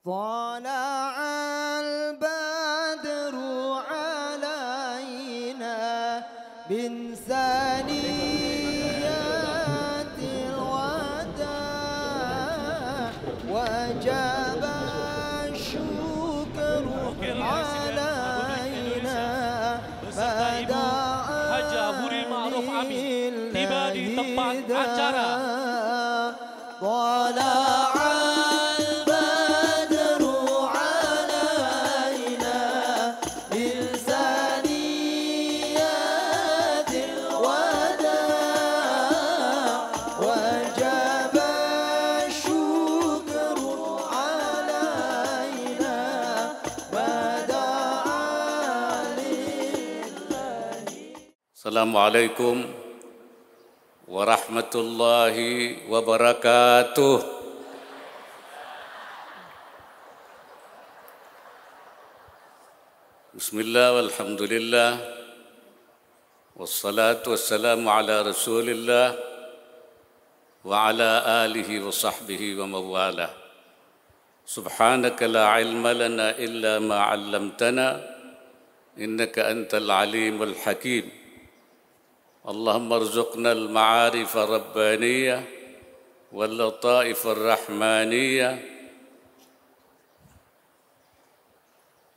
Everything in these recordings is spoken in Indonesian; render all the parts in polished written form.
طلع البدر علينا من ثنيات الوداع وجب الشكر علينا Haji Ahuri Ma'ruf Amin tiba di tempat acara. طلع البدر علينا من ثنيات الوداع وجب الشكر علينا ودعا لله. Assalamualaikum warahmatullahi wabarakatuh. Bismillah walhamdulillah wassalatu wassalamu ala rasulillah wa ala alihi wa sahbihi wa mawala. Subhanaka la ilma lana illa ma 'allamtana innaka antal alimul hakim. Allahumma arzuqna al-ma'arif ar-rabbaniyah wal-lataif ar-rahmaniyah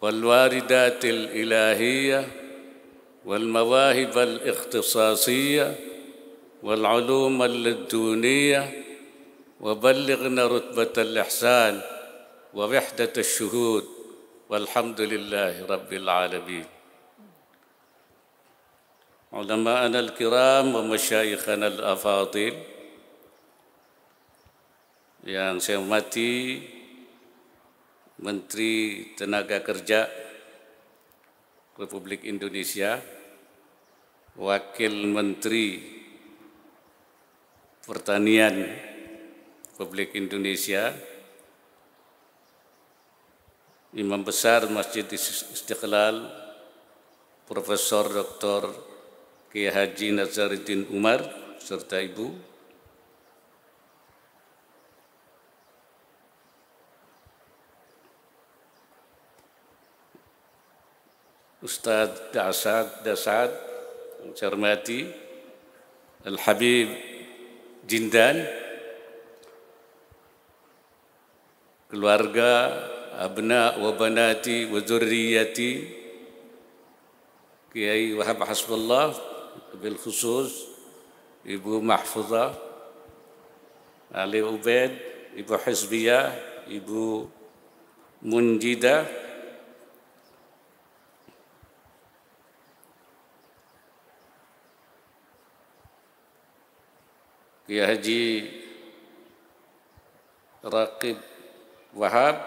wal-waridat al-ilahiyah wal-mawahib al-ikhtisasiyah wal-ulum al-laduniyah wa ballighna rutbat al-ihsan wa wahdat al-shuhud walhamdulillahi rabbil alamin. Ulama'ana al-kiram wa masyayikhana al-afadil, yang saya hormati Menteri Tenaga Kerja Republik Indonesia, Wakil Menteri Pertanian Republik Indonesia, Imam Besar Masjid Istiqlal Profesor Dr. Kiai Haji Nazaruddin Umar serta Ibu, Ustadz Dasad yang saya hormati, Al-Habib Jindan, keluarga, abna wa banati wa dzurriyyati Kiai Wahab Hasbullah, bil khusus Ibu Mahfuzah, Ali Ubaid, Ibu Hizbiyah, Ibu Munjidah, Kiai Haji Raqib Wahab,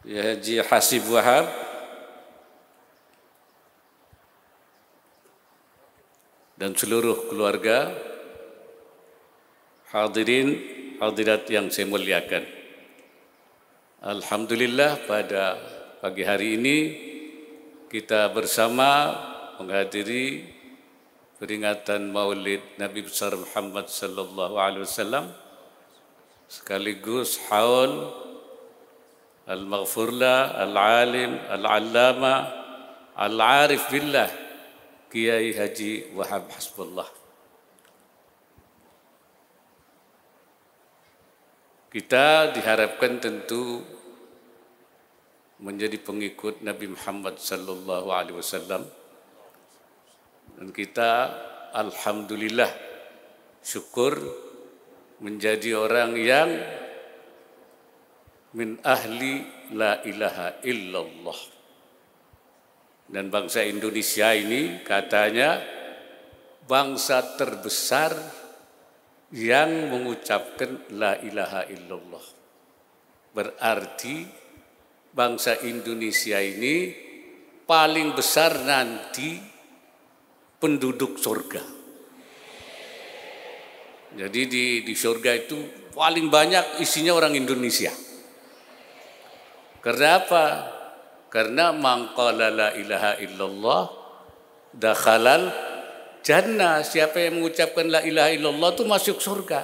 Kiai Haji Hasib Wahab, dan seluruh keluarga, hadirin hadirat yang saya muliakan. Alhamdulillah pada pagi hari ini kita bersama menghadiri peringatan Maulid Nabi besar Muhammad sallallahu alaihi wasallam sekaligus haul al-maghfurlah al-alim al-allama al-arif billah Kiai Haji Wahab Hasbullah. Kita diharapkan tentu menjadi pengikut Nabi Muhammad sallallahu alaihi wasallam, dan kita alhamdulillah syukur menjadi orang yang min ahli la ilaha illallah. Dan bangsa Indonesia ini katanya bangsa terbesar yang mengucapkan la ilaha illallah. Berarti bangsa Indonesia ini paling besar nanti penduduk surga. Jadi di surga itu paling banyak isinya orang Indonesia. Karena apa? Karena man qala la ilaha illallah dakhalal jannah. Siapa yang mengucapkan la ilaha illallah itu masuk surga.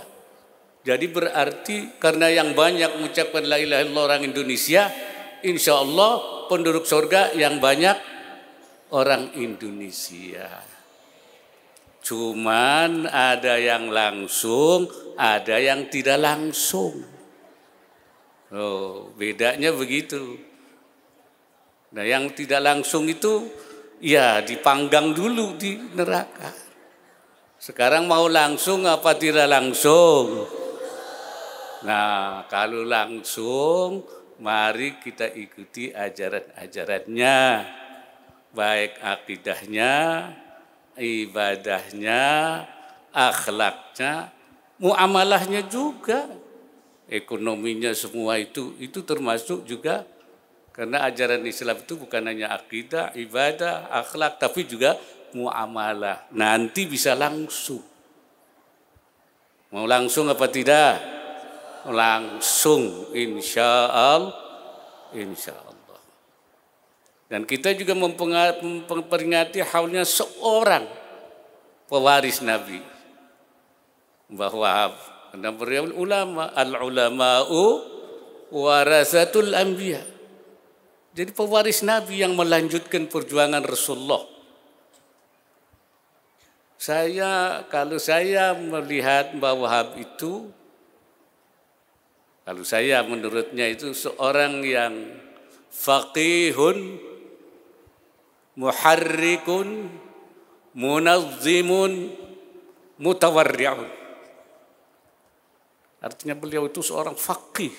Jadi berarti karena yang banyak mengucapkan la ilaha illallah orang Indonesia, insya Allah penduduk surga yang banyak orang Indonesia. Cuman ada yang langsung, ada yang tidak langsung. Oh, bedanya begitu. Nah, yang tidak langsung itu ya dipanggang dulu di neraka. Sekarang mau langsung apa tidak langsung? Nah, kalau langsung, mari kita ikuti ajaran-ajarannya, baik akidahnya, ibadahnya, akhlaknya, muamalahnya juga, ekonominya, semua itu termasuk juga, karena ajaran Islam itu bukan hanya akidah, ibadah, akhlak, tapi juga muamalah. Nanti bisa langsung. Mau langsung apa tidak? Langsung, insya Allah. Dan kita juga memperingati haulnya seorang pewaris Nabi, Mbah Wahab. Karena beliau ulama, al-ulama'u warasatul anbiya. Jadi pewaris Nabi yang melanjutkan perjuangan Rasulullah. Kalau saya melihat Mbah Wahab itu, kalau saya menurutnya itu seorang yang faqihun, muharrikun, munazzimun, mutawarri'un. Artinya beliau itu seorang faqih,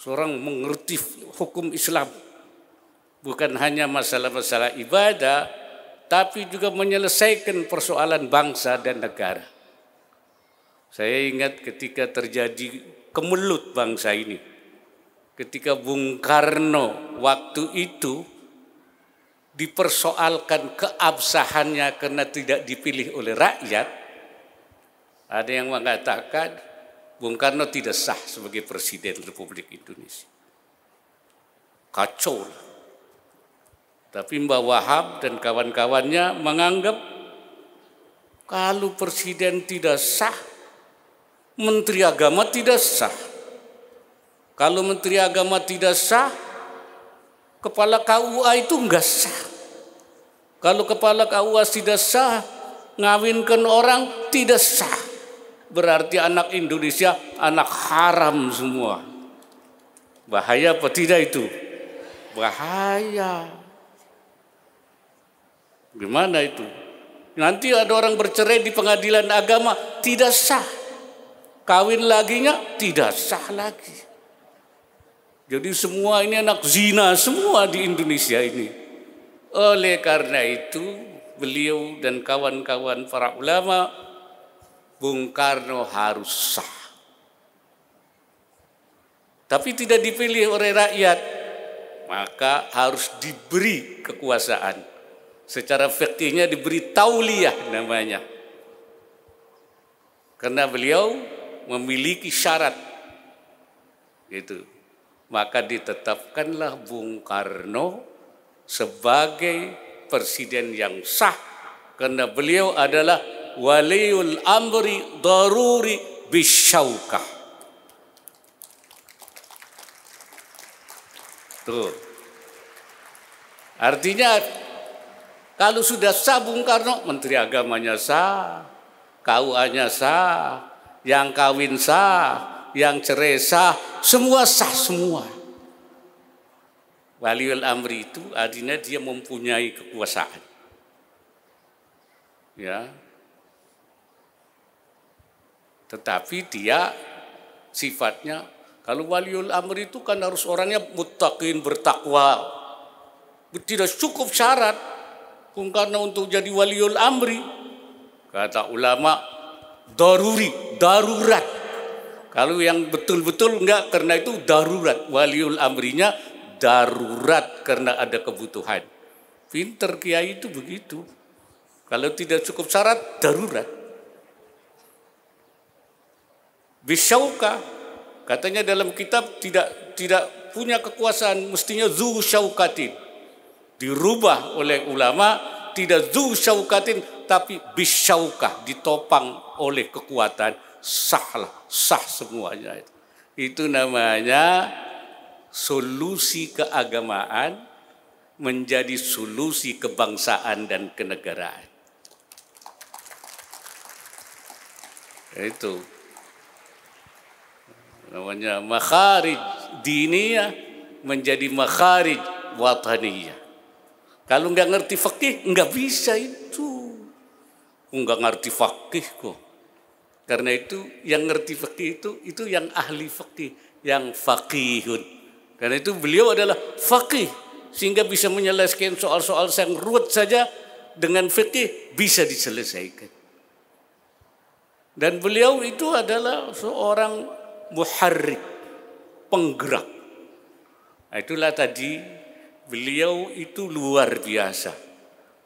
seorang mengerti hukum Islam. Bukan hanya masalah-masalah ibadah, tapi juga menyelesaikan persoalan bangsa dan negara. Saya ingat ketika terjadi kemelut bangsa ini, ketika Bung Karno waktu itu dipersoalkan keabsahannya karena tidak dipilih oleh rakyat, ada yang mengatakan Bung Karno tidak sah sebagai Presiden Republik Indonesia. Kacau. Tapi Mbah Wahab dan kawan-kawannya menganggap kalau Presiden tidak sah, Menteri Agama tidak sah. Kalau Menteri Agama tidak sah, Kepala KUA itu enggak sah. Kalau Kepala KUA tidak sah, ngawinkan orang tidak sah. Berarti anak Indonesia anak haram semua. Bahaya apa tidak itu? Bahaya. Gimana itu? Nanti ada orang bercerai di pengadilan agama tidak sah. Kawin laginya tidak sah lagi. Jadi semua ini anak zina semua di Indonesia ini. Oleh karena itu beliau dan kawan-kawan para ulama, Bung Karno harus sah. Tapi tidak dipilih oleh rakyat, maka harus diberi kekuasaan. Secara fikihnya diberi tauliyah namanya. Karena beliau memiliki syarat gitu, maka ditetapkanlah Bung Karno sebagai presiden yang sah karena beliau adalah waliul amri daruri bisyaukah. Tuh. Artinya kalau sudah sah Bung Karno, Menteri Agamanya sah, KUA-nya sah, yang kawin sah, yang cerai sah, semua sah semua. Waliul amri itu artinya dia mempunyai kekuasaan. Ya. Tetapi dia sifatnya, kalau waliul amri itu kan harus orangnya muttaqin, bertakwa. Tidak cukup syarat Bung Karno untuk jadi waliul amri. Kata ulama, daruri, darurat. Kalau yang betul-betul enggak, karena itu darurat. Waliul amrinya darurat karena ada kebutuhan. Pinter kiai itu begitu. Kalau tidak cukup syarat, darurat. Bisyauka, katanya dalam kitab tidak punya kekuasaan, mestinya zu syaukatin. Dirubah oleh ulama, tidak zu syaukatin, tapi bisyaukah, ditopang oleh kekuatan sah semuanya itu. Itu namanya solusi keagamaan menjadi solusi kebangsaan dan kenegaraan. Itu namanya makharij diniyah menjadi makharij wataniyah. Kalau nggak ngerti fikih nggak bisa itu. Nggak ngerti fikih kok. Karena itu yang ngerti fikih itu yang ahli fikih, yang faqihun. Karena itu beliau adalah faqih sehingga bisa menyelesaikan soal-soal yang ruwet saja dengan fikih bisa diselesaikan. Dan beliau itu adalah seorang muharrik, penggerak. Nah, itulah tadi beliau itu luar biasa.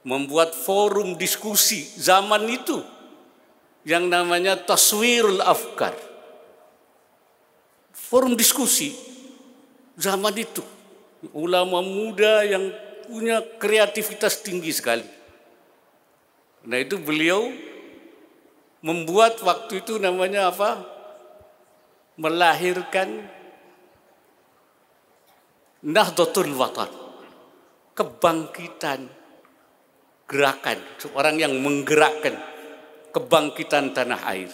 Membuat forum diskusi zaman itu yang namanya taswirul afkar. Forum diskusi zaman itu. Ulama muda yang punya kreativitas tinggi sekali. Nah itu beliau membuat waktu itu namanya apa? Melahirkan Nahdlatul Watan. Kebangkitan gerakan, orang yang menggerakkan kebangkitan tanah air.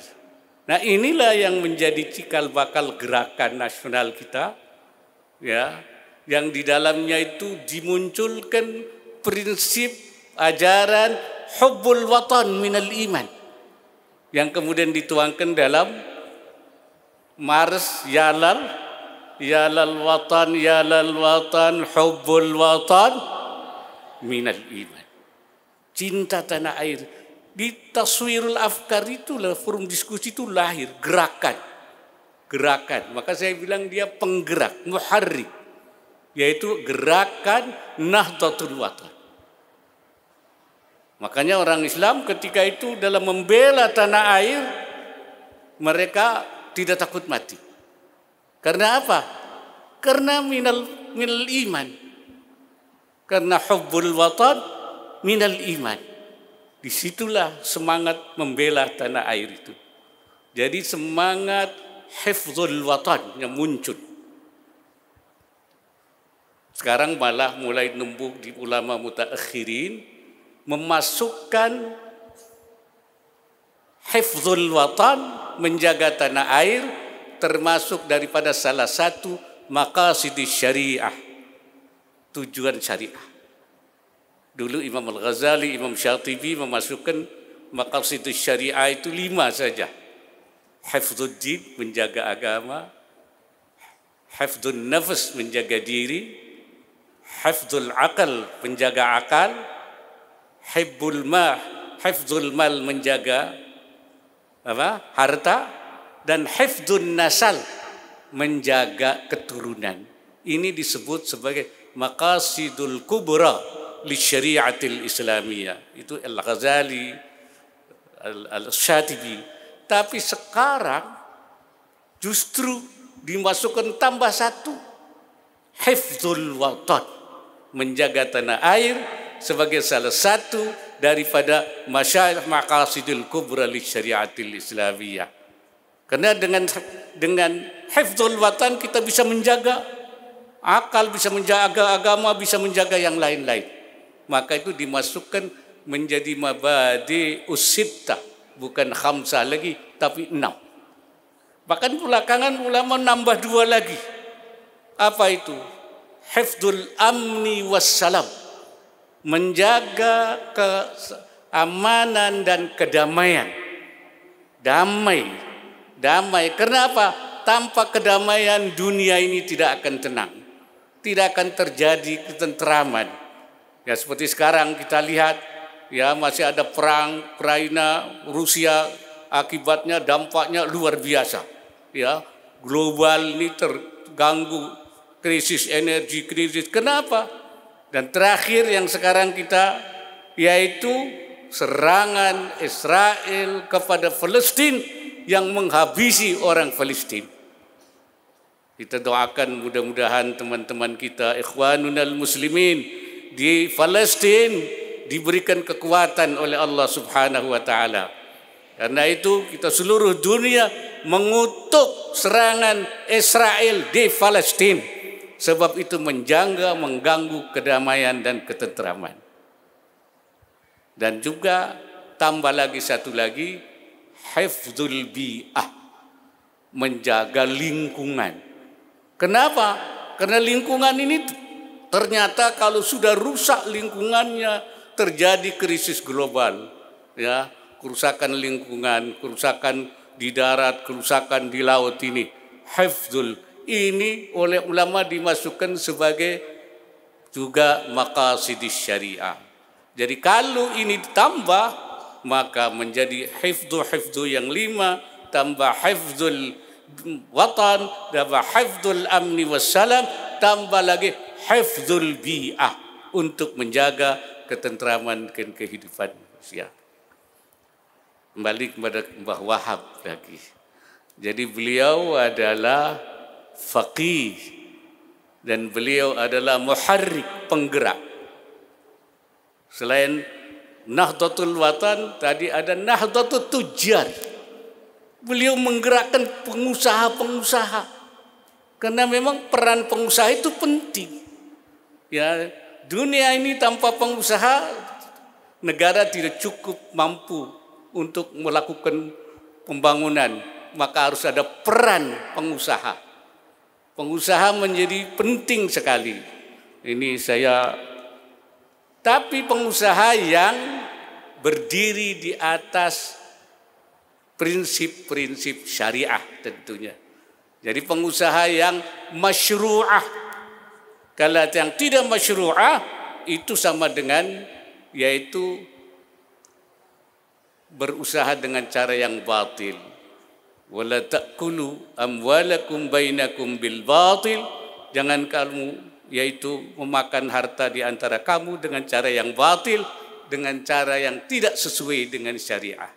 Nah inilah yang menjadi cikal bakal gerakan nasional kita, ya, yang di dalamnya itu dimunculkan prinsip ajaran hubbul watan minal iman, yang kemudian dituangkan dalam Mars yalal watan hubbul watan minal iman. Cinta tanah air. Di taswirul afkar itulah forum diskusi itu lahir gerakan. Maka saya bilang dia penggerak, muharrik, yaitu gerakan Nahdlatul Watan. Makanya orang Islam ketika itu dalam membela tanah air mereka tidak takut mati. Karena apa? Karena minal iman. Karena hubbul watan minal iman. Disitulah semangat membela tanah air itu. Jadi semangat hifdzul watan yang muncul. Sekarang malah mulai numbuh di ulama mutaakhirin memasukkan hifdzul watan, menjaga tanah air, termasuk daripada salah satu maqasidis syariah, tujuan syariah. Dulu Imam Al-Ghazali, Imam Syatibi memasukkan maqasidus syariah itu 5 saja. Hifdzuddin, menjaga agama. Hifdzun nafs, menjaga diri. Hifdzul aqal, menjaga akal. Hifdzul mal, menjaga harta. Dan hifdzun nasal, menjaga keturunan. Ini disebut sebagai maqasidul kubra li syariatil islamiyah. Itu Al-Ghazali, Al-Syatibi. Tapi sekarang justru dimasukkan tambah satu, hifdzul watan, menjaga tanah air sebagai salah satu daripada maqasidul kubra li syariatil islamiyah. Karena dengan hifdzul watan kita bisa menjaga akal, bisa menjaga agama, bisa menjaga yang lain-lain. Maka itu dimasukkan menjadi mabadi usittah, bukan khamsah lagi, tapi 6. Bahkan belakangan ulama nambah 2 lagi. Apa itu? Hifdzul amni wassalam, menjaga keamanan dan kedamaian. Damai. Kenapa? Tanpa kedamaian dunia ini tidak akan tenang. Tidak akan terjadi ketentraman. Ya seperti sekarang kita lihat, ya masih ada perang Ukraina, Rusia, akibatnya dampaknya luar biasa. Ya, global ini terganggu, krisis energi, Kenapa? Dan terakhir yang sekarang kita, yaitu serangan Israel kepada Palestina yang menghabisi orang Palestina. Kita doakan mudah-mudahan teman-teman kita, ikhwanunal muslimin di Palestina diberikan kekuatan oleh Allah Subhanahu wa taala. Karena itu kita seluruh dunia mengutuk serangan Israel di Palestina. Sebab itu menjangga, mengganggu kedamaian dan ketentraman. Dan juga tambah lagi satu lagi, hifdzul bi'ah, menjaga lingkungan. Kenapa? Karena lingkungan ini ternyata kalau sudah rusak lingkungannya terjadi krisis global, ya, kerusakan lingkungan, kerusakan di darat, kerusakan di laut ini. Hifdzul ini oleh ulama dimasukkan sebagai juga maqasidis syariah. Jadi kalau ini ditambah maka menjadi hifdzu yang 5 tambah hifdzul watan, tambah hifdzul amni wassalam, tambah lagi hifdzul bi'ah untuk menjaga ketentraman dan kehidupan manusia. Kembali kepada Mbah Wahab lagi. Jadi beliau adalah faqih dan beliau adalah muharrik, penggerak. Selain Nahdlatul Watan, tadi ada Nahdlatul Tujjar. Beliau menggerakkan pengusaha-pengusaha. Karena memang peran pengusaha itu penting. Ya, dunia ini tanpa pengusaha, negara tidak cukup mampu untuk melakukan pembangunan. Maka harus ada peran pengusaha. Pengusaha menjadi penting sekali. Ini tapi pengusaha yang berdiri di atas prinsip-prinsip syariah tentunya. Jadi pengusaha yang masyru'ah. Kalau yang tidak masyru'ah itu sama dengan yaitu berusaha dengan cara yang batil. Wala ta'kulu amwalakum bainakum bil batil. Jangan kamu yaitu memakan harta di antara kamu dengan cara yang batil, dengan cara yang tidak sesuai dengan syariah,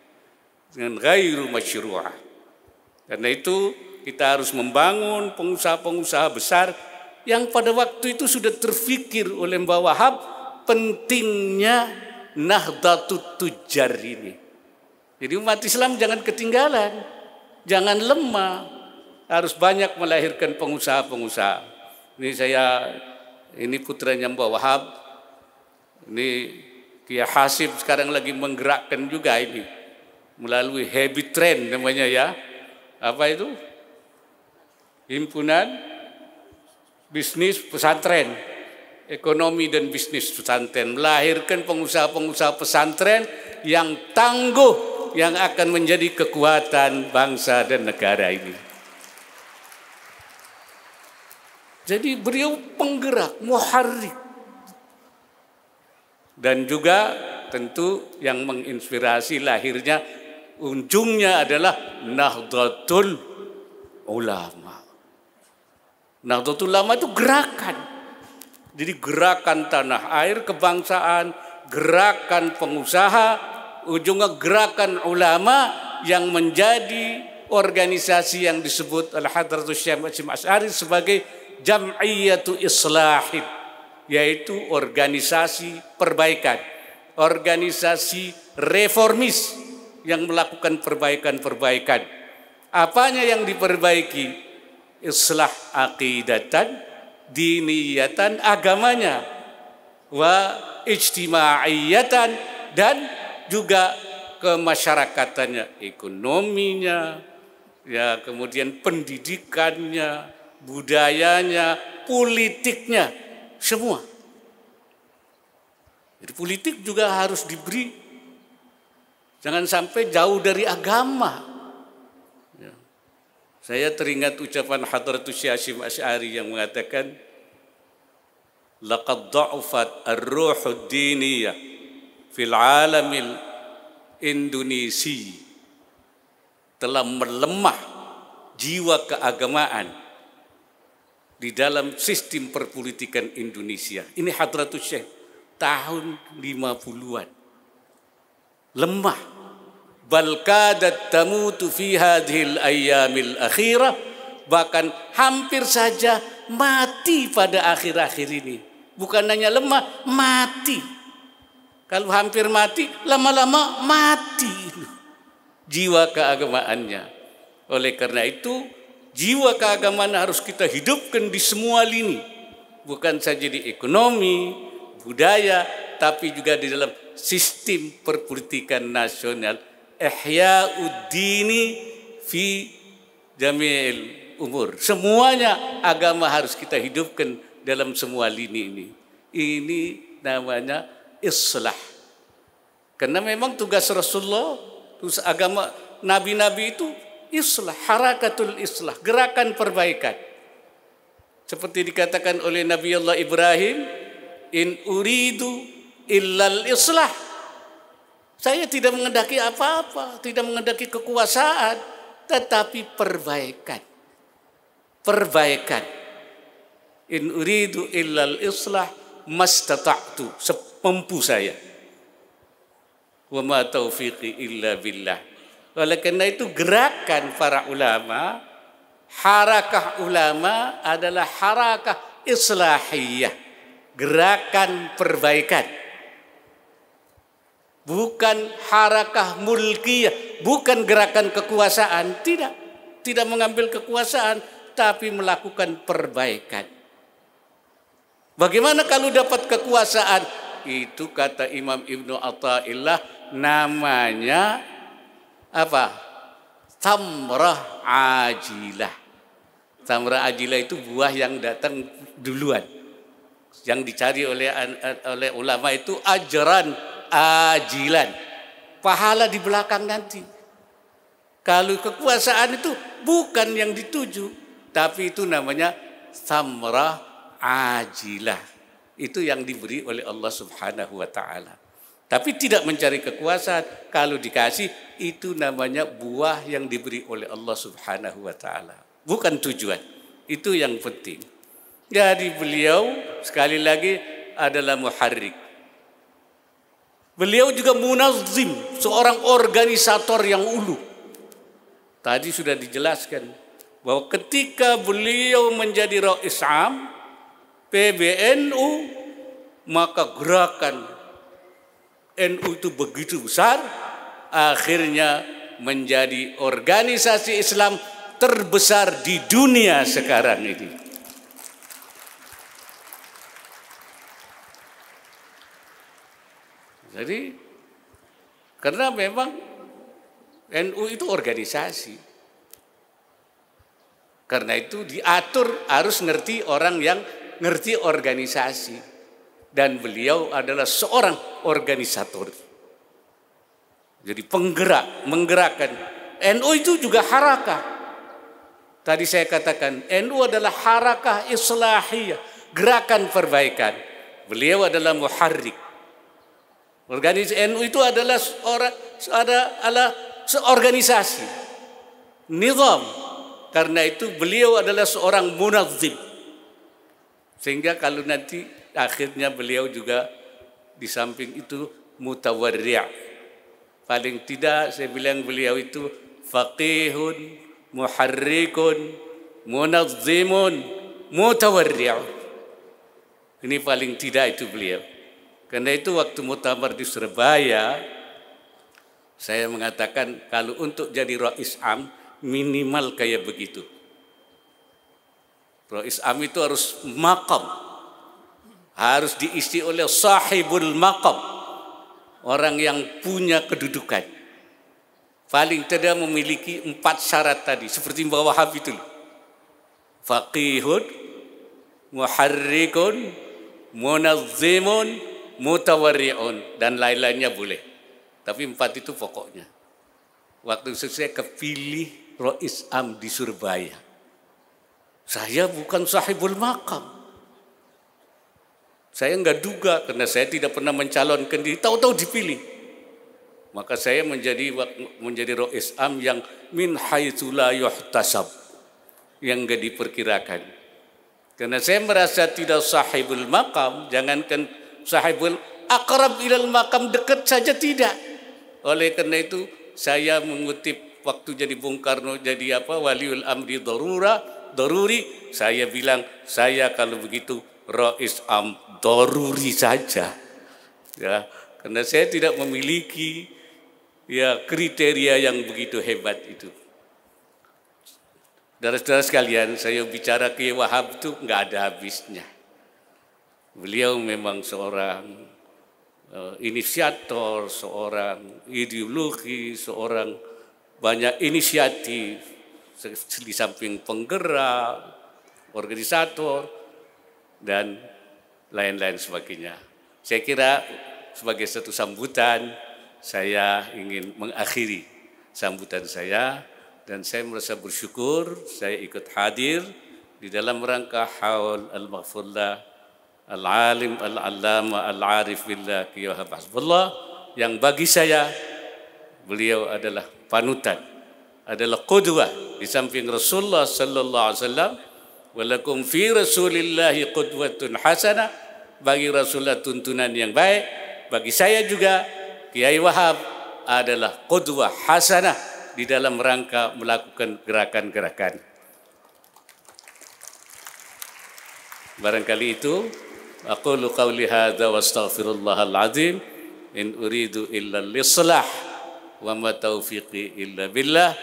dengan ghairu masyru'ah. Karena itu kita harus membangun pengusaha-pengusaha besar yang pada waktu itu sudah terfikir oleh Mbah Wahab pentingnya Nahdlatul Tujjar ini. Jadi umat Islam jangan ketinggalan, jangan lemah, harus banyak melahirkan pengusaha-pengusaha. Ini putranya Mbah Wahab, ini Kiai Hasib sekarang lagi menggerakkan juga ini melalui Habit Train namanya ya. Apa itu? Himpunan Bisnis Pesantren, Ekonomi dan Bisnis Pesantren, melahirkan pengusaha-pengusaha pesantren yang tangguh, yang akan menjadi kekuatan bangsa dan negara ini. Jadi beliau penggerak, muharrik. Dan juga tentu yang menginspirasi lahirnya, ujungnya adalah Nahdlatul Ulama. Nahdlatul Ulama itu gerakan. Jadi gerakan tanah air kebangsaan, gerakan pengusaha, ujungnya gerakan ulama yang menjadi organisasi yang disebut Al-Hadratus Syekh Hasyim Asy'ari sebagai Jam'iyatu Islahin, yaitu organisasi perbaikan, organisasi reformis yang melakukan perbaikan-perbaikan. Apanya yang diperbaiki? Islah aqidatan, diniyatan, agamanya, wa ijtima'iyatan, dan juga kemasyarakatannya, ekonominya, ya, kemudian pendidikannya, budayanya, politiknya, semua. Jadi politik juga harus diberi, jangan sampai jauh dari agama. Ya. Saya teringat ucapan Hadratus Syekh Hasyim Asy'ari yang mengatakan, laqad dha'ufat ar-ruhud diniyah fil alamil Indonesi, telah melemah jiwa keagamaan di dalam sistem perpolitikan Indonesia. Ini Hadratus Syekh tahun 50-an. Lemah. Bal kadat tamutu fi hadhil ayyamil akhirah, bahkan hampir saja mati pada akhir-akhir ini. Bukan hanya lemah, mati. Kalau hampir mati, lama-lama mati. jiwa keagamaannya. Oleh karena itu, jiwa keagamaan harus kita hidupkan di semua lini. Bukan saja di ekonomi, budaya, tapi juga di dalam sistem perpolitikan nasional. Ihya'uddini fi jami'il umur. Semuanya agama harus kita hidupkan dalam semua lini ini. Ini namanya islah. Karena memang tugas Rasulullah, tugas agama nabi-nabi itu islah, harakatul islah, gerakan perbaikan. Seperti dikatakan oleh Nabi Allah Ibrahim, in uridu illal islah. Saya tidak mengendaki apa-apa, tidak mengendaki kekuasaan, tetapi perbaikan. Perbaikan. In uridu illal islah mastata'tu, semampu saya. Wa ma taufiqi illa billah. Oleh karena itu gerakan para ulama, harakah ulama adalah harakah islahiyah, gerakan perbaikan. Bukan harakah mulkiyah, bukan gerakan kekuasaan, tidak mengambil kekuasaan, tapi melakukan perbaikan. Bagaimana kalau dapat kekuasaan? Itu kata Imam Ibnu Athaillah, namanya apa? Tamrah ajilah. Tamrah ajilah itu buah yang datang duluan. Yang dicari oleh ulama itu ajran ajilan. Pahala di belakang nanti. Kalau kekuasaan itu bukan yang dituju, tapi itu namanya tamrah ajilah. Itu yang diberi oleh Allah Subhanahu wa ta'ala. Tapi tidak mencari kekuasaan. Kalau dikasih, itu namanya buah yang diberi oleh Allah Subhanahu wa ta'ala. Bukan tujuan. Itu yang penting. Jadi beliau sekali lagi adalah muharrik. Beliau juga munazzim, seorang organisator yang ulu. Tadi sudah dijelaskan bahwa ketika beliau menjadi Rais Am PBNU, maka gerakan NU itu begitu besar, akhirnya menjadi organisasi Islam terbesar di dunia sekarang ini. Jadi, karena memang NU itu organisasi. Karena itu diatur harus ngerti orang yang ngerti organisasi, dan beliau adalah seorang organisator. Jadi penggerak, menggerakkan. NU itu juga harakah. Tadi saya katakan NU adalah harakah islahiyah, gerakan perbaikan. Beliau adalah muharrik. Organisasi NU itu adalah seorganisasi, nizam. Karena itu beliau adalah seorang munazzim. Sehingga kalau nanti akhirnya beliau juga di samping itu mutawarri'. Paling tidak saya bilang beliau itu faqihun, muharrikun, munazzimun, mutawarri'. Ini paling tidak itu beliau. Karena itu waktu muktamar di Surabaya, saya mengatakan kalau untuk jadi Rais Am minimal kayak begitu. Rais Am itu harus maqam, harus diisi oleh sahibul maqam, orang yang punya kedudukan. Paling tidak memiliki 4 syarat tadi, seperti Mbak Wahab itu. Faqihun, muharrikun, munazzimun, mutawarri'un, dan lain-lainnya boleh. Tapi 4 itu pokoknya. Waktu saya kepilih Rais Am di Surabaya, saya bukan sahibul maqam. Saya enggak duga karena saya tidak pernah mencalonkan diri, tahu-tahu dipilih. Maka saya menjadi Rais Am yang min haitsu la yuhtasab, yang enggak diperkirakan. Karena saya merasa tidak sahibul maqam, jangankan sahibul aqrab ilal maqam, dekat saja tidak. Oleh karena itu saya mengutip waktu jadi Bung Karno jadi waliul amri daruri, saya bilang saya kalau begitu Rais Am daruri saja. Ya, karena saya tidak memiliki ya kriteria yang begitu hebat itu. Saudara-saudara sekalian, saya bicara Kiai Wahab itu nggak ada habisnya. Beliau memang seorang inisiator, seorang ideologi, seorang banyak inisiatif, di samping penggerak, organisator, dan lain-lain sebagainya. Saya kira sebagai satu sambutan, saya ingin mengakhiri sambutan saya, dan saya merasa bersyukur saya ikut hadir di dalam rangka haul al-maghfurlah al-alim al-allama al-arif billah Kiai Wahab Hasbullah, yang bagi saya beliau adalah panutan, adalah qudwah di samping Rasulullah sallallahu alaihi wasallam. Walakum fi rasulillahi qudwatun hasanah, bagi Rasulullah tuntunan yang baik. Bagi saya juga Kiai Wahab adalah qudwah hasanah di dalam rangka melakukan gerakan-gerakan. Barangkali itu aqulu qawli hadza wa astaghfirullahal azim in uridu illa al-islah wa ma taufiqi illa billah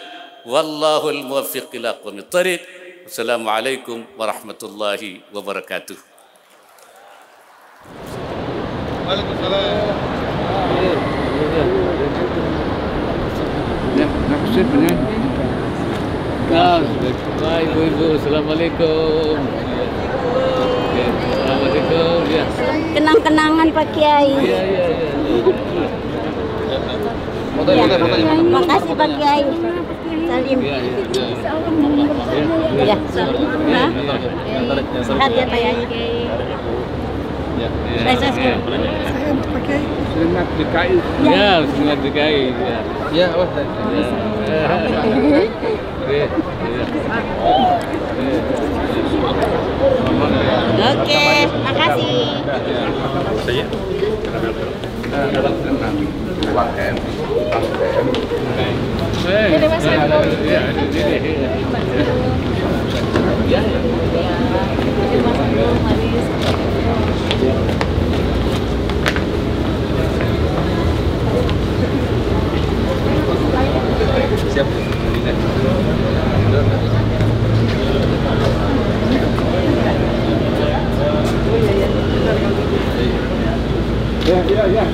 wallahu al-muwaffiq ila aqwamit thariq. Assalamualaikum warahmatullahi wabarakatuh. Waalaikumsalam. Ya, maksud benar. Baik ibu-ibu, assalamualaikum. Assalamualaikum. Ya. Kenang-kenangan Pak Kiai. Iya. Makasih Pak Kiai. Salim. Iya. Ya. Sehat ya Pak Kiai. Ya. Saya Selamat DKI. Ya, selamat DKI. Ya, wah. Oke, makasih. Saya. Siap. Ya.